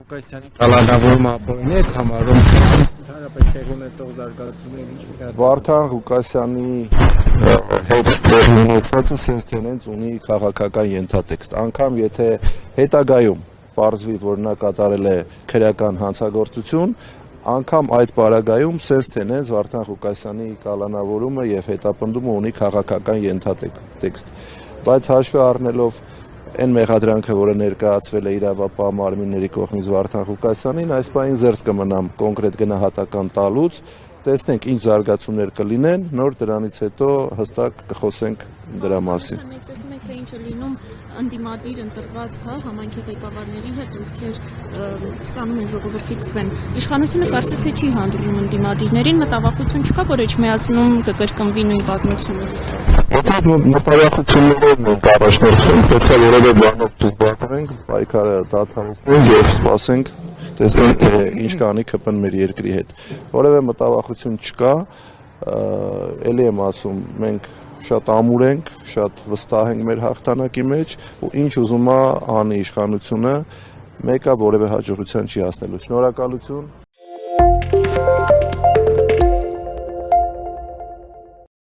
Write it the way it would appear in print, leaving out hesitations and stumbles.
Ղուկասյանի կալանավորումը ապօրինի եք համարում ընդհանրապես տեղի ունեցող զարգացումները ինչ Վարդան Ղուկասյանի հետ տեղի ունեցածը sense թե հենց ունի քաղաքական ենթատեքստ, անգամ եթե հետագայում պարզվի, որ նա կատարել է քրեական հանցագործություն, անգամ այդ պարագայում sense թե հենց Վարդան Ղուկասյանի կալանավորումը եւ հետապնդումը ունի քաղաքական ենթատեքստ, բայց հաշվի առնելով այն մեղադրանքը, որը ներկայացվել է իրավապահ մարմինների կողմից Վարդան Ղուկասյանին, այս պահին զերծ կմնամ կոնկրետ գնահատական տալուց, տեսնենք ինչ զարգացումներ կլինեն, նոր դրանից հետո հստակ կխոսենք դրա մասին։ Տեսնում եք, թե ինչ է լինում ընդդիմադիր ընտրված համայնքի ղեկավարների հետ, ովքեր ստանում են ժողովրդի քվեն։ Իշխանությունը կարծես թե չի հանդուրժում ընդդիմադիրներին, մտավախություն չկա, որ իջմիացնում կկրկնվի նույն պատմությունը։ Եթե մտավախություններով ենք առաջնորդվում, պետք է որևէ բանով զբաղվենք, պայքարը դադարեցնենք եւ սպասենք, տեսնենք թե ինչ կանի ԿՊ-ն մեր երկրի հետ։ Որևէ մտավախություն չկա, ելի եմ ասում, մենք շատ ամուր ենք, շատ վստահ ենք մեր հաղթանակի մեջ ու ինչ ուզում է անի իշխանությունը, մեկը որևէ հաջողության չի հասնելու։ Շնորհակալություն։